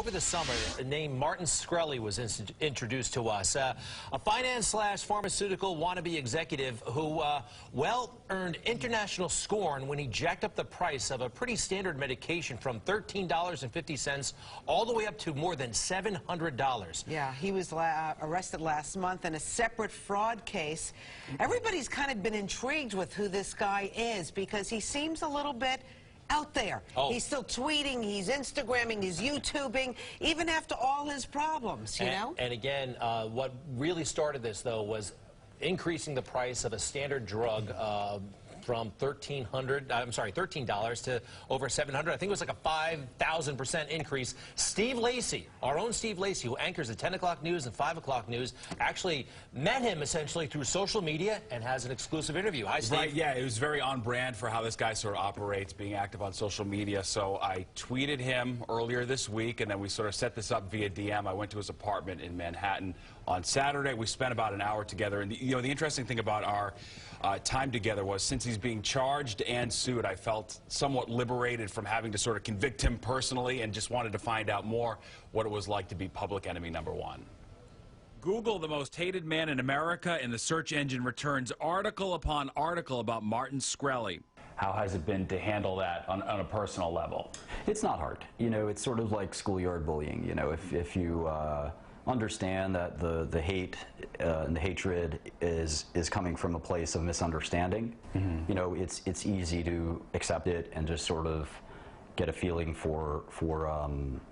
over the summer, the name Martin Shkreli was introduced to us. A finance/pharmaceutical wannabe executive who, well, earned international scorn when he jacked up the price of a pretty standard medication from $13.50 all the way up to more than $700. Yeah, he was arrested last month in a separate fraud case. Everybody's kind of been intrigued with who this guy is because he seems a little bit out there. He's still tweeting, he's Instagramming, he's YouTubing, even after all his problems, you know? And again, what really started this, though, was increasing the price of a standard drug from $13 to over $700. I think it was like a 5,000% increase. Steve Lacy, our own Steve Lacy, who anchors the 10 o'clock news and 5 o'clock news, actually met him essentially through social media and has an exclusive interview. Hi, Steve. Right, yeah, it was very on brand for how this guy sort of operates, being active on social media. So I tweeted him earlier this week, and then we sort of set this up via DM. I went to his apartment in Manhattan on Saturday. We spent about an hour together. And, you know, the interesting thing about our time together was, since he's being charged and sued, I felt somewhat liberated from having to sort of convict him personally, and just wanted to find out more what it was like to be public enemy #1. Google the most hated man in America, and the search engine returns article upon article about Martin Shkreli. How has it been to handle that on a personal level? It's not hard. You know, it's sort of like schoolyard bullying. You know, if you understand that the hate and the hatred is coming from a place of misunderstanding, you know, it's easy to accept it and just sort of get a feeling for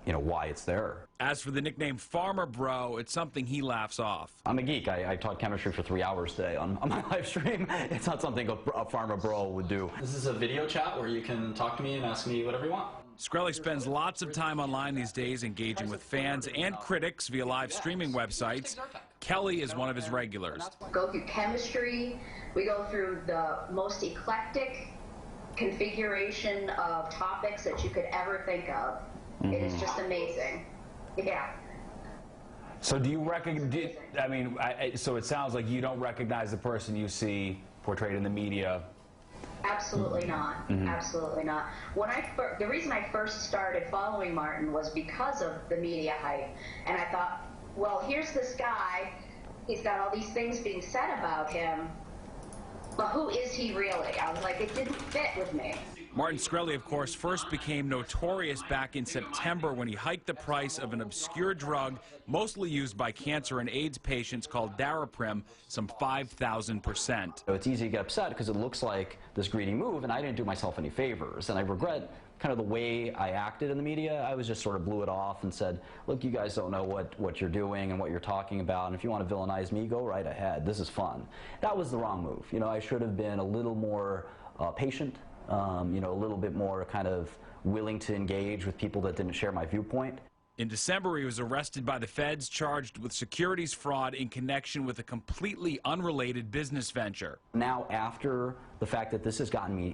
you know, why it's there. As for the nickname Farmer Bro, it's something he laughs off. I'm a geek. I taught chemistry for 3 hours today on my live stream. It's not something a Farmer Bro would do. This is a video chat where you can talk to me and ask me whatever you want. Shkreli spends lots of time online these days, engaging with fans and critics via live streaming websites. Kelly is one of his regulars. Go through chemistry. We go through the most eclectic configuration of topics that you could ever think of. It is just amazing. Yeah. So do you recognize, I mean, so it sounds like you don't recognize the person you see portrayed in the media. Absolutely not. Absolutely not. When the reason I first started following Martin was because of the media hype, and I thought, well, here's this guy. He's got all these things being said about him, but who is he really? I was like, it didn't fit with me. Martin Shkreli, of course, first became notorious back in September when he hiked the price of an obscure drug mostly used by cancer and AIDS patients called Daraprim some 5,000%. So it's easy to get upset because it looks like this greedy move, and I didn't do myself any favors. And I regret kind of the way I acted in the media. I was just sort of blew it off and said, look, you guys don't know what you're doing and what you're talking about, and if you want to villainize me, go right ahead. This is fun. That was the wrong move. You know, I should have been a little more patient. You know, a little bit more kind of willing to engage with people that didn't share my viewpoint. In December, he was arrested by the feds, charged with securities fraud in connection with a completely unrelated business venture. Now, after the fact that this has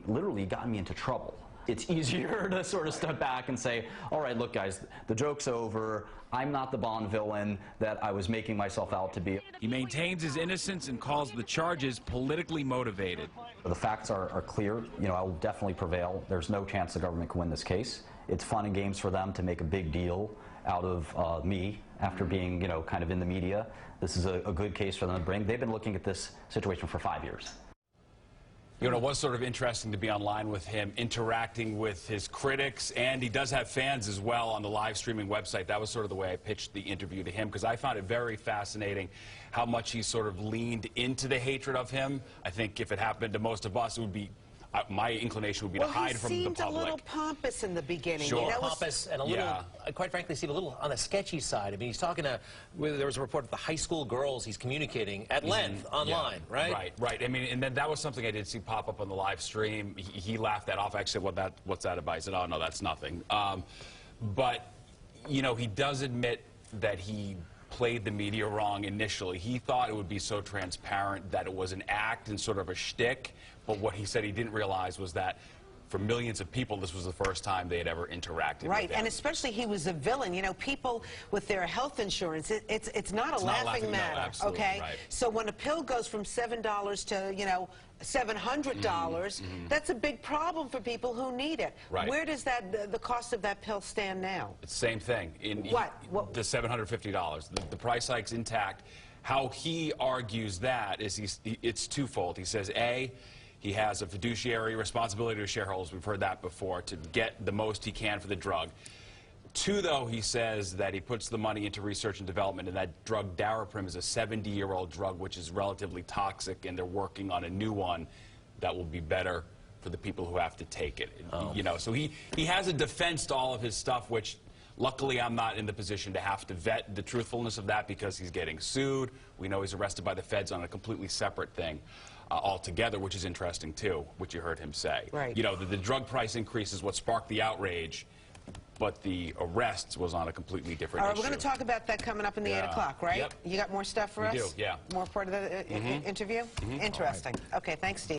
literally gotten me into trouble, it's easier to sort of step back and say, all right, look, guys, the joke's over. I'm not the Bond villain that I was making myself out to be. He maintains his innocence and calls the charges politically motivated. The facts are clear. You know, I will definitely prevail. There's no chance the government can win this case. It's fun and games for them to make a big deal out of me after being, you know, kind of in the media. This is a good case for them to bring. They've been looking at this situation for 5 years. You know, it was sort of interesting to be online with him, interacting with his critics, and he does have fans as well on the live streaming website. That was sort of the way I pitched the interview to him, because I found it very fascinating how much he sort of leaned into the hatred of him. I think if it happened to most of us, it would be, my inclination would be to hide from the public. He seemed a little pompous in the beginning. Sure, pompous and a little, quite frankly, seemed a little on the sketchy side. I mean, he's talking to, there was a report of the high school girls he's communicating at length online, right? Right. I mean, and then that was something I did see pop up on the live stream. He laughed that off. Actually, what's that about? He said, oh, no, that's nothing. But, you know, he does admit that he played the media wrong initially. He thought it would be so transparent that it was an act and sort of a shtick, but what he said he didn't realize was that for millions of people, this was the first time they had ever interacted Right, with him. and especially he was a villain. You know, people with their health insurance, it's not a laughing matter, no, absolutely, okay? right. So when a pill goes from $7 to, you know, $700, that's a big problem for people who need it. Right. Where does the cost of that pill stand now? It's the same thing. What? The $750. The price hike's intact. How he argues that is it's twofold. He says, A, he has a fiduciary responsibility to shareholders. We've heard that before, to get the most he can for the drug. Two, though, he says that he puts the money into research and development, and that drug Daraprim is a 70-year-old drug, which is relatively toxic, and they're working on a new one that will be better for the people who have to take it. You know, so he has a defense to all of his stuff, which luckily I'm not in the position to have to vet the truthfulness of that because he's getting sued. We know he's arrested by the feds on a completely separate thing altogether, which is interesting, too, which you heard him say. Right. You know, the drug price increase is what sparked the outrage, but the arrests was on a completely different All right, issue. we're going to talk about that coming up in the 8 o'clock, right? Yep. You got more stuff for us? We do, yeah. More part of the interview? Interesting. Okay, thanks, Steve.